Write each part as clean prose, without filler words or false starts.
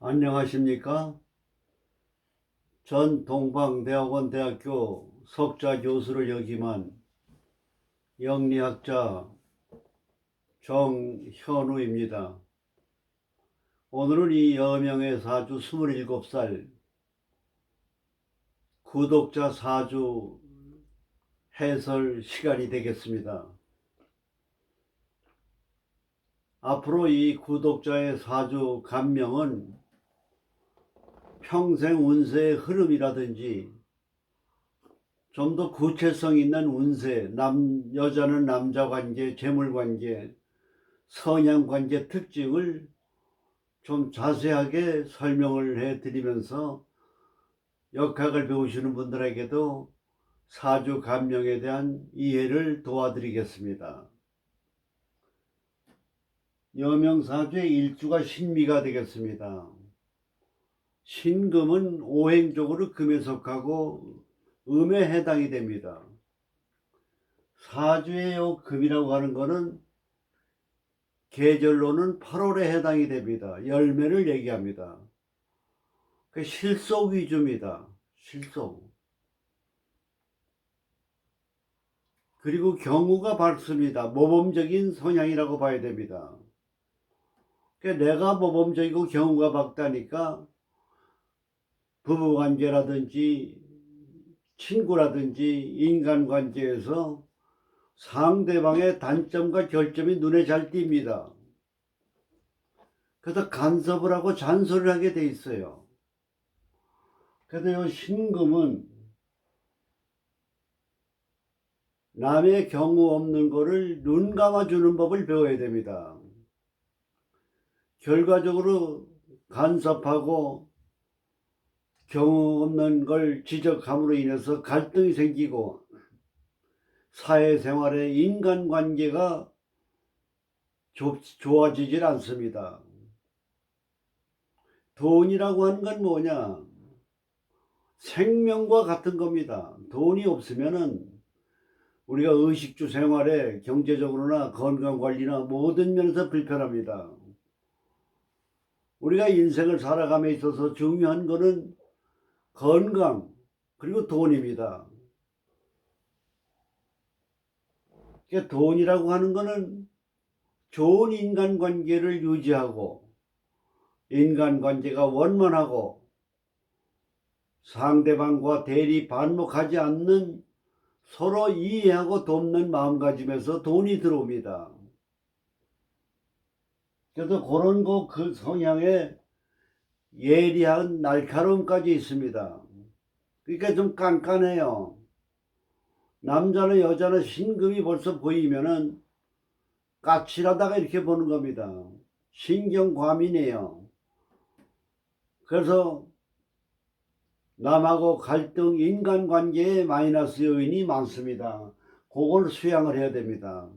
안녕하십니까? 전 동방대학원 대학교 석좌 교수를 역임한 영리학자 정현우입니다. 오늘은 이 여명의 사주 27살 구독자 사주 해설 시간이 되겠습니다. 앞으로 이 구독자의 사주 감명은 평생 운세의 흐름이라든지 좀 더 구체성 있는 운세, 여자는 남자 관계, 재물 관계, 성향 관계 특징을 좀 자세하게 설명을 해 드리면서 역학을 배우시는 분들에게도 사주 감명에 대한 이해를 도와드리겠습니다. 여명사주의 일주가 신미가 되겠습니다. 신금은 오행적으로 금에 속하고 음에 해당이 됩니다. 사주의 금이라고 하는 것은 계절로는 8월에 해당이 됩니다. 열매를 얘기합니다. 그 실속 위주입니다. 실속. 그리고 경우가 밝습니다. 모범적인 성향이라고 봐야 됩니다. 내가 모범적이고 경우가 밝다니까 부부관계라든지 친구라든지 인간관계에서 상대방의 단점과 결점이 눈에 잘 띕니다. 그래서 간섭을 하고 잔소리를 하게 돼 있어요. 그래서 이 신금은 남의 경우 없는 거를 눈 감아주는 법을 배워야 됩니다. 결과적으로 간섭하고 경우 없는 걸 지적함으로 인해서 갈등이 생기고 사회생활의 인간관계가 좋아지질 않습니다. 돈이라고 하는 건 뭐냐? 생명과 같은 겁니다. 돈이 없으면은 우리가 의식주 생활에 경제적으로나 건강관리나 모든 면에서 불편합니다. 우리가 인생을 살아감에 있어서 중요한 것은 건강 그리고 돈입니다. 돈이라고 하는 것은 좋은 인간관계를 유지하고 인간관계가 원만하고 상대방과 대리 반목하지 않는 서로 이해하고 돕는 마음가짐에서 돈이 들어옵니다. 그래서 그런 그 성향에 예리한 날카로움까지 있습니다. 그러니까 좀 깐깐해요. 남자나 여자나 신금이 벌써 보이면은 까칠하다가 이렇게 보는 겁니다. 신경과민이에요. 그래서 남하고 갈등, 인간관계에 마이너스 요인이 많습니다. 그걸 수양을 해야 됩니다.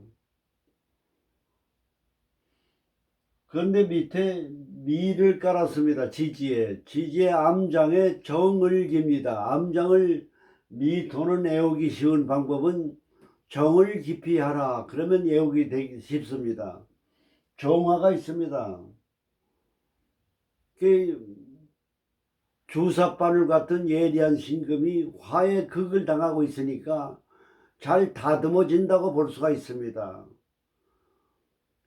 그런데 밑에 미를 깔았습니다. 지지에 암장에 정을 깁니다. 암장을 미토는 애우기 쉬운 방법은 정을 깊이 하라. 그러면 애우기 되기 쉽습니다. 정화가 있습니다. 주사바늘 같은 예리한 신금이 화의 극을 당하고 있으니까 잘 다듬어진다고 볼 수가 있습니다.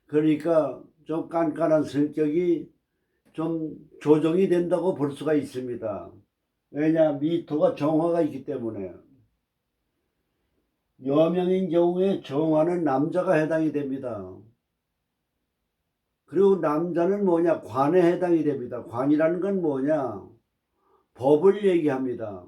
그러니까 좀 깐깐한 성격이 좀 조정이 된다고 볼 수가 있습니다. 왜냐? 미토가 정화가 있기 때문에. 여명인 경우에 정화는 남자가 해당이 됩니다. 그리고 남자는 뭐냐? 관에 해당이 됩니다. 관이라는 건 뭐냐? 법을 얘기합니다.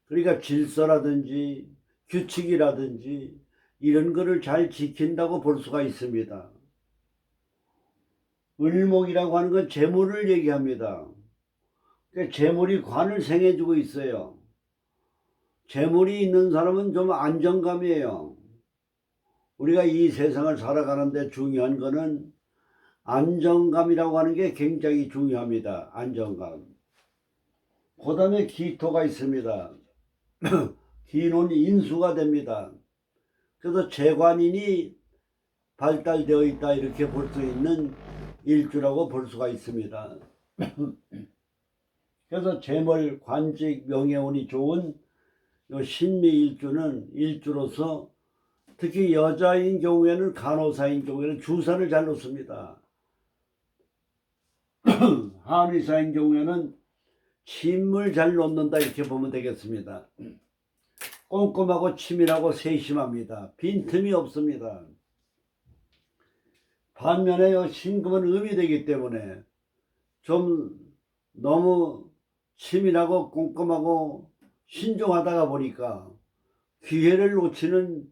그러니까 질서라든지 규칙이라든지 이런 거를 잘 지킨다고 볼 수가 있습니다. 을목이라고 하는 건 재물을 얘기합니다. 그러니까 재물이 관을 생해주고 있어요. 재물이 있는 사람은 좀 안정감이에요. 우리가 이 세상을 살아가는데 중요한 거는 안정감이라고 하는 게 굉장히 중요합니다. 안정감. 그 다음에 기토가 있습니다. 기는 인수가 됩니다. 그래서 재관인이 발달되어 있다 이렇게 볼 수 있는 일주라고 볼 수가 있습니다. 그래서 재물, 관직, 명예운이 좋은 요 신미일주는 일주로서 특히 여자인 경우에는 간호사인 경우에는 주사를 잘 놓습니다. 한의사인 경우에는 침을 잘 놓는다 이렇게 보면 되겠습니다. 꼼꼼하고 치밀하고 세심합니다. 빈틈이 없습니다. 반면에 요 신금은 음이 되기 때문에 좀 너무 치밀하고 꼼꼼하고 신중하다가 보니까 기회를 놓치는,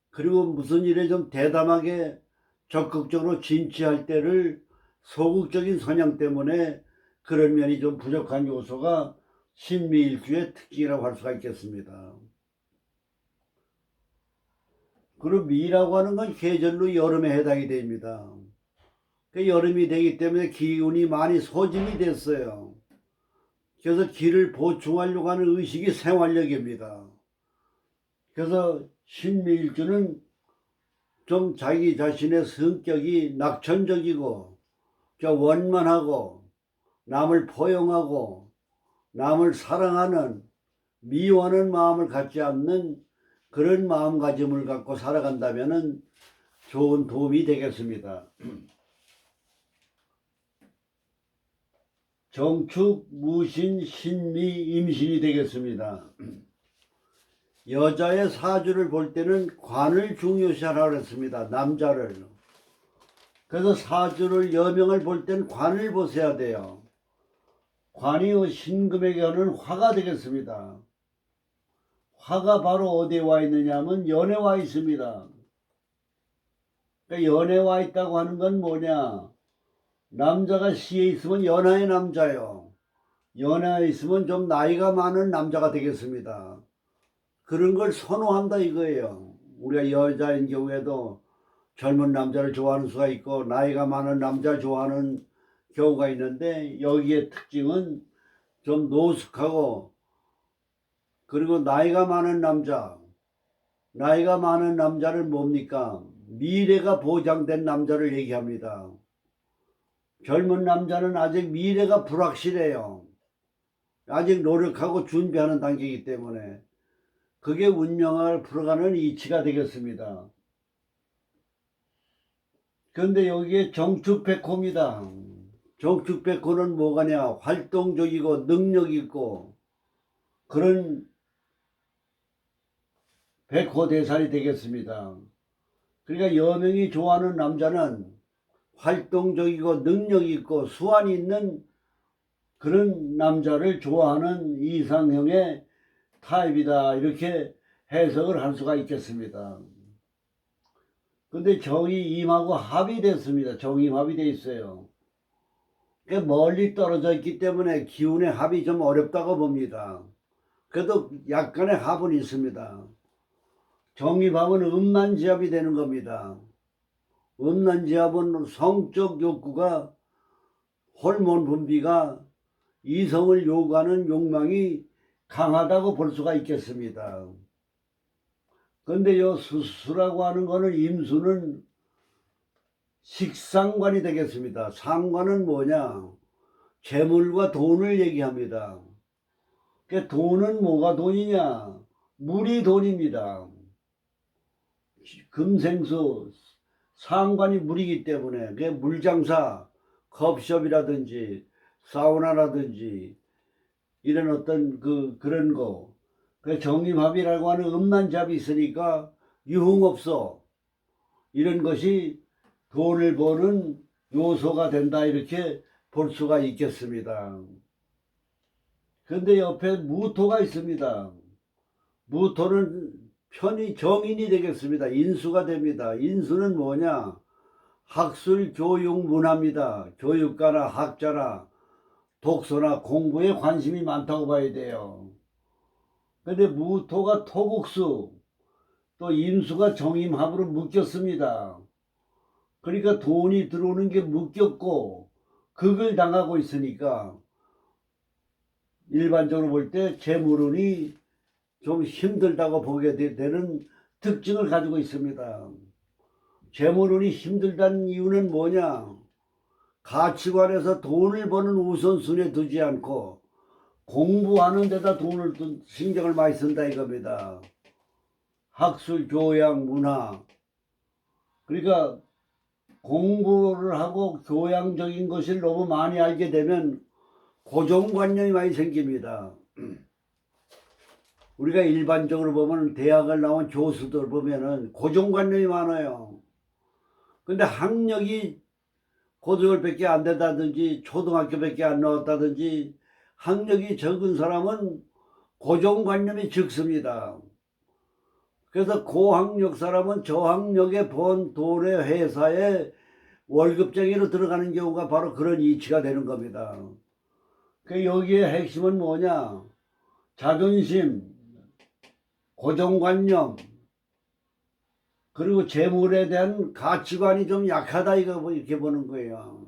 그리고 무슨 일에 좀 대담하게 적극적으로 진취할 때를 소극적인 성향 때문에 그런 면이 좀 부족한 요소가 신미일주의 특징이라고 할 수가 있겠습니다. 그리고 미라고 하는 건 계절로 여름에 해당이 됩니다. 그 여름이 되기 때문에 기운이 많이 소진이 됐어요. 그래서 기를 보충하려고 하는 의식이 생활력입니다. 그래서 신미일주는 좀 자기 자신의 성격이 낙천적이고 원만하고 남을 포용하고 남을 사랑하는 미워하는 마음을 갖지 않는 그런 마음가짐을 갖고 살아간다면 좋은 도움이 되겠습니다. 정축, 무신, 신미, 임신이 되겠습니다. 여자의 사주를 볼 때는 관을 중요시하라고 했습니다. 남자를. 그래서 사주를 여명을 볼 때는 관을 보셔야 돼요. 관이 신금에게 하는 화가 되겠습니다. 화가 바로 어디에 와 있느냐 하면 연에 와 있습니다. 그러니까 연에 와 있다고 하는 건 뭐냐? 남자가 시에 있으면 연하의 남자요. 연하에 있으면 좀 나이가 많은 남자가 되겠습니다. 그런 걸 선호한다 이거예요. 우리가 여자인 경우에도 젊은 남자를 좋아하는 수가 있고 나이가 많은 남자를 좋아하는 경우가 있는데, 여기에 특징은 좀 노숙하고, 그리고 나이가 많은 남자를 뭡니까? 미래가 보장된 남자를 얘기합니다. 젊은 남자는 아직 미래가 불확실해요. 아직 노력하고 준비하는 단계이기 때문에 그게 운명을 풀어가는 이치가 되겠습니다. 그런데 여기에 정축백호입니다. 정축백호는 뭐가냐? 활동적이고 능력 있고 그런 백호대살이 되겠습니다. 그러니까 여명이 좋아하는 남자는 활동적이고 능력 있고 수완이 있는 그런 남자를 좋아하는 이상형의 타입이다, 이렇게 해석을 할 수가 있겠습니다. 근데 정이 임하고 합이 됐습니다. 정임합이 돼 있어요. 멀리 떨어져 있기 때문에 기운의 합이 좀 어렵다고 봅니다. 그래도 약간의 합은 있습니다. 정임합은 음란지합이 되는 겁니다. 음란지합은 성적 욕구가, 호르몬 분비가 이성을 요구하는 욕망이 강하다고 볼 수가 있겠습니다. 그런데 요 수라고 하는 거는, 임수는 식상관이 되겠습니다. 상관은 뭐냐? 재물과 돈을 얘기합니다. 그 돈은 뭐가 돈이냐? 물이 돈입니다. 금생수, 상관이 물이기 때문에 그 물장사, 컵숍이라든지 사우나라든지 이런 어떤 그런 거, 그 정림합이라고 하는 음란잡이 있으니까 유흥업소 이런 것이 돈을 버는 요소가 된다, 이렇게 볼 수가 있겠습니다. 그런데 옆에 무토가 있습니다. 무토는 편이 정인이 되겠습니다. 인수가 됩니다. 인수는 뭐냐? 학술, 교육, 문화입니다. 교육가나 학자나 독서나 공부에 관심이 많다고 봐야 돼요. 근데 무토가 토국수, 또 임수가 정임합으로 묶였습니다. 그러니까 돈이 들어오는 게 묶였고 극을 당하고 있으니까 일반적으로 볼 때 재물운이 좀 힘들다고 보게 되는 특징을 가지고 있습니다. 재물운이 힘들다는 이유는 뭐냐? 가치관에서 돈을 버는 우선순위에 두지 않고 공부하는 데다 신경을 많이 쓴다 이겁니다. 학술, 교양, 문화. 그러니까 공부를 하고 교양적인 것을 너무 많이 알게 되면 고정관념이 많이 생깁니다. 우리가 일반적으로 보면 대학을 나온 교수들 보면은 고정관념이 많아요. 근데 학력이 고등학교밖에 안 된다든지 초등학교밖에 안 나왔다든지 학력이 적은 사람은 고정관념이 적습니다. 그래서 고학력 사람은 저학력에 번 돈의 회사에 월급쟁이로 들어가는 경우가 바로 그런 이치가 되는 겁니다. 여기에 핵심은 뭐냐? 자존심, 고정관념, 그리고 재물에 대한 가치관이 좀 약하다 이렇게 보는 거예요.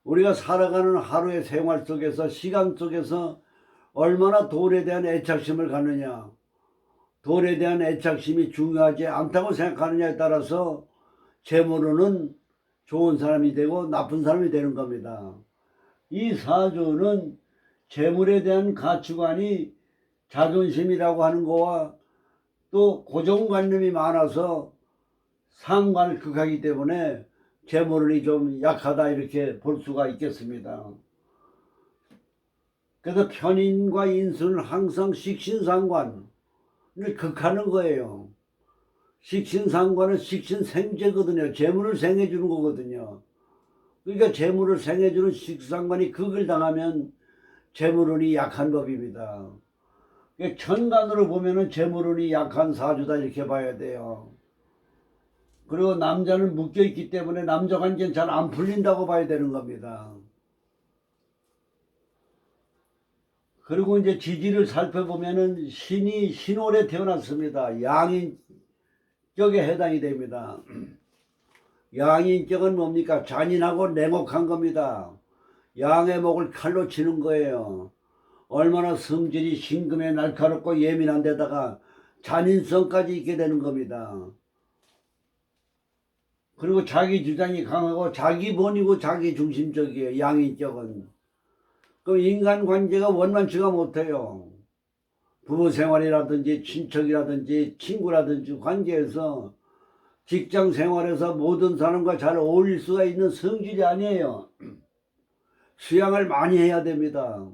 우리가 살아가는 하루의 생활 속에서 시간 속에서 얼마나 돈에 대한 애착심을 갖느냐, 돈에 대한 애착심이 중요하지 않다고 생각하느냐에 따라서 재물로는 좋은 사람이 되고 나쁜 사람이 되는 겁니다. 이 사주는 재물에 대한 가치관이 자존심이라고 하는 거와 또 고정관념이 많아서 상관을 극하기 때문에 재물운이 좀 약하다 이렇게 볼 수가 있겠습니다. 그래서 편인과 인수는 항상 식신상관을 극하는 거예요. 식신상관은 식신생재거든요. 재물을 생해주는 거거든요. 그러니까 재물을 생해주는 식상관이 극을 당하면 재물운이 약한 법입니다. 천간으로 보면은 재물운이 약한 사주다 이렇게 봐야 돼요. 그리고 남자는 묶여있기 때문에 남자 관계는 잘 안 풀린다고 봐야 되는 겁니다. 그리고 이제 지지를 살펴보면은 신이 신월에 태어났습니다. 양인격에 해당이 됩니다. 양인격은 뭡니까? 잔인하고 냉혹한 겁니다. 양의 목을 칼로 치는 거예요. 얼마나 성질이 신금에 날카롭고 예민한 데다가 잔인성까지 있게 되는 겁니다. 그리고 자기 주장이 강하고 자기 본이고 자기 중심적이에요. 양인격은. 그럼 인간관계가 원만치가 못해요. 부부생활이라든지 친척이라든지 친구라든지 관계에서 직장생활에서 모든 사람과 잘 어울릴 수가 있는 성질이 아니에요. 수양을 많이 해야 됩니다.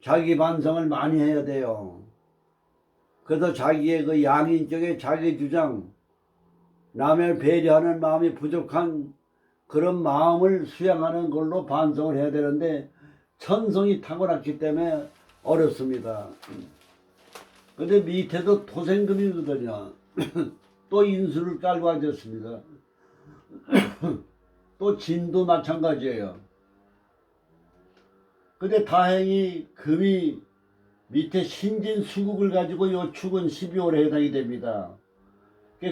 자기 반성을 많이 해야 돼요. 그래서 자기의 그 양인격의 자기 주장, 남을 배려하는 마음이 부족한 그런 마음을 수양하는 걸로 반성을 해야 되는데 천성이 타고났기 때문에 어렵습니다. 근데 밑에도 토생금이거든요. 또 인수를 깔고 앉았습니다. 또 진도 마찬가지예요. 근데 다행히 금이 밑에 신진수국을 가지고 요 축은 12월에 해당이 됩니다.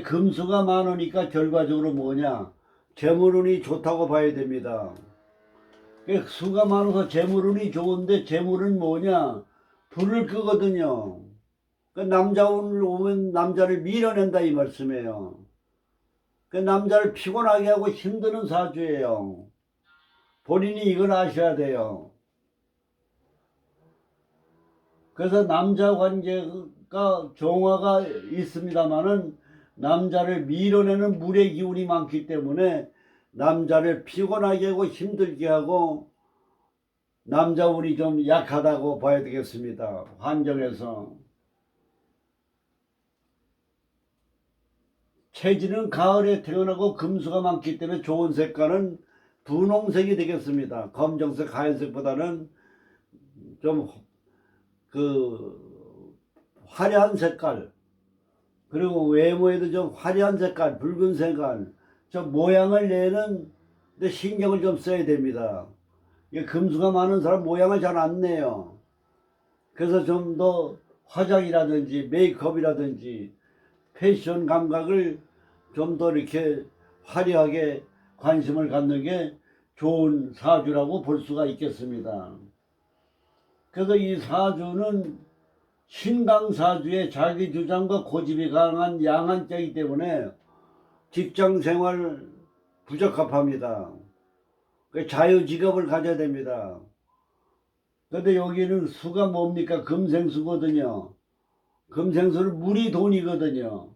금수가 많으니까 결과적으로 뭐냐? 재물운이 좋다고 봐야 됩니다. 수가 많아서 재물운이 좋은데 재물은 뭐냐? 불을 끄거든요. 남자운을 오면 남자를 밀어낸다 이 말씀이에요. 남자를 피곤하게 하고 힘드는 사주예요. 본인이 이걸 아셔야 돼요. 그래서 남자 관계가 정화가 있습니다만은 남자를 밀어내는 물의 기운이 많기 때문에 남자를 피곤하게 하고 힘들게 하고 남자운이 좀 약하다고 봐야 되겠습니다. 환경에서. 체지는 가을에 태어나고 금수가 많기 때문에 좋은 색깔은 분홍색이 되겠습니다. 검정색, 하얀색보다는 좀 화려한 색깔, 그리고 외모에도 좀 화려한 색깔, 붉은 색깔, 좀 모양을 내는 데 신경을 좀 써야 됩니다. 금수가 많은 사람 모양을 잘 안 내요. 그래서 좀 더 화장이라든지 메이크업이라든지 패션 감각을 좀 더 이렇게 화려하게 관심을 갖는 게 좋은 사주라고 볼 수가 있겠습니다. 그래서 이 사주는 신강사주의 자기 주장과 고집이 강한 양한자이기 때문에 직장생활 부적합합니다. 그 자유직업을 가져야 됩니다. 근데 여기는 수가 뭡니까? 금생수거든요. 금생수는 물이 돈이거든요.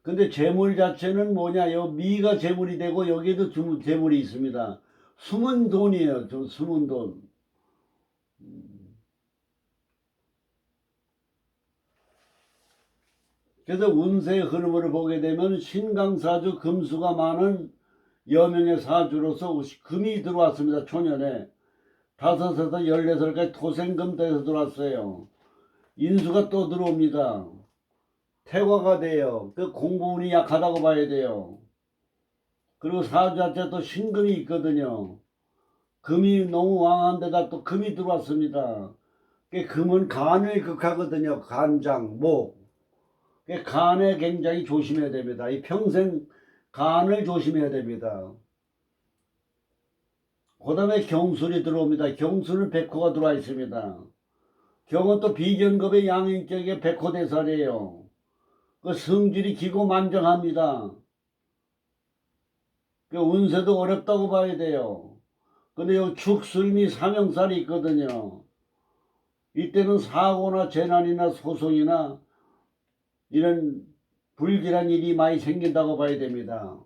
근데 재물 자체는 뭐냐? 요 미가 재물이 되고 여기도 재물이 있습니다. 숨은 돈이에요. 저 숨은 돈. 그래서 운세의 흐름을 보게 되면 신강사주 금수가 많은 여명의 사주로서 금이 들어왔습니다. 초년에 5에서 14살까지 토생금대에서 들어왔어요. 인수가 또 들어옵니다. 태화가 돼요. 그 공부운이 약하다고 봐야 돼요. 그리고 사주 자체 또 신금이 있거든요. 금이 너무 왕한 데다 또 금이 들어왔습니다. 금은 간을 극하거든요. 간장, 목. 간에 굉장히 조심해야 됩니다. 이 평생 간을 조심해야 됩니다. 그 다음에 경술이 들어옵니다. 경술은 백호가 들어와 있습니다. 경은 또 비견급의 양인격의 백호대살이에요. 그 성질이 기고만장합니다. 그 운세도 어렵다고 봐야 돼요. 근데 요 축술미 삼형살이 있거든요. 이때는 사고나 재난이나 소송이나 이런 불길한 일이 많이 생긴다고 봐야 됩니다.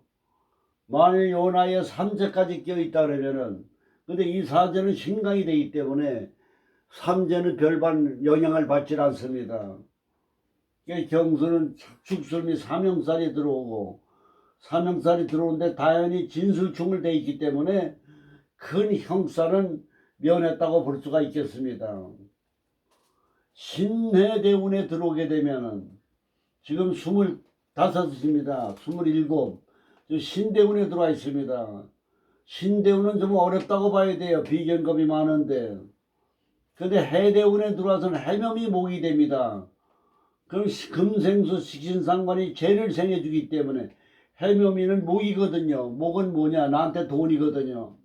만일 요 나이에 삼재까지 껴있다 그러면은, 근데 이 사재는 신강이 되기 때문에 삼재는 별반 영향을 받지 않습니다. 경수는 축술미 삼형살이 들어오고, 삼형살이 들어오는데 다연히 진술충을 돼 있기 때문에 큰 형살은 면했다고 볼 수가 있겠습니다. 신해대운에 들어오게 되면은 지금 25입니다. 27. 신대운에 들어와 있습니다. 신대운은 좀 어렵다고 봐야 돼요. 비견급이 많은데. 근데 해대운에 들어와서는 해묘이 목이 됩니다. 그럼 금생수 식신상관이 죄를 생해주기 때문에 해묘미는 목이거든요. 목은 뭐냐? 나한테 돈이거든요.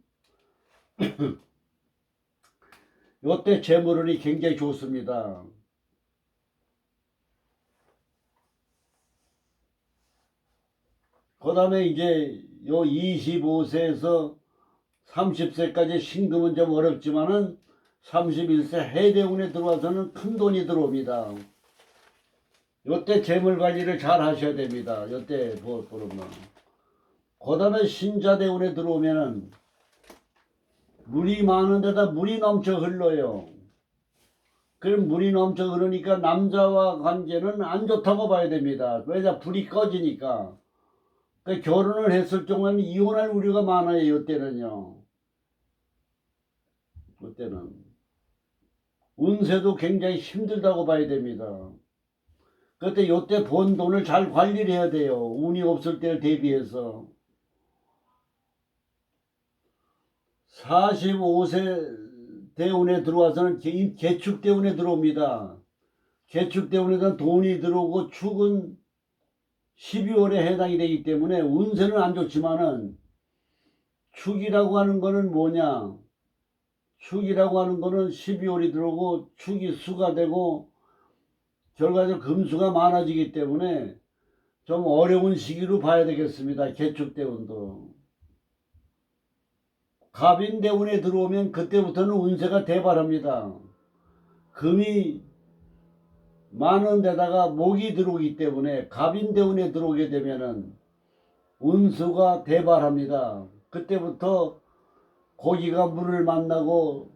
이때 재물운이 굉장히 좋습니다. 그 다음에 이제 요 25세에서 30세까지 신금은 좀 어렵지만은 31세 해대운에 들어와서는 큰 돈이 들어옵니다. 요때 재물 관리를 잘 하셔야 됩니다. 요때 보면. 그 다음에 신자대운에 들어오면은 물이 많은 데다 물이 넘쳐 흘러요. 그럼 물이 넘쳐 흐르니까 남자와 관계는 안 좋다고 봐야 됩니다. 왜냐? 불이 꺼지니까. 그러니까 결혼을 했을 경우에는 이혼할 우려가 많아요. 이때는요. 이때는 운세도 굉장히 힘들다고 봐야 됩니다. 그때 이때 번 돈을 잘 관리를 해야 돼요. 운이 없을 때를 대비해서. 45세 대운에 들어와서는 개축대운에 들어옵니다. 개축대운에는 돈이 들어오고 축은 12월에 해당이 되기 때문에 운세는 안 좋지만은 축이라고 하는 거는 뭐냐? 축이라고 하는 거는 12월이 들어오고 축이 수가 되고 결과적으로 금수가 많아지기 때문에 좀 어려운 시기로 봐야 되겠습니다. 개축대운도. 갑인대운에 들어오면 그때부터는 운세가 대발합니다. 금이 많은 데다가 목이 들어오기 때문에 갑인대운에 들어오게 되면은 운수가 대발합니다. 그때부터 고기가 물을 만나고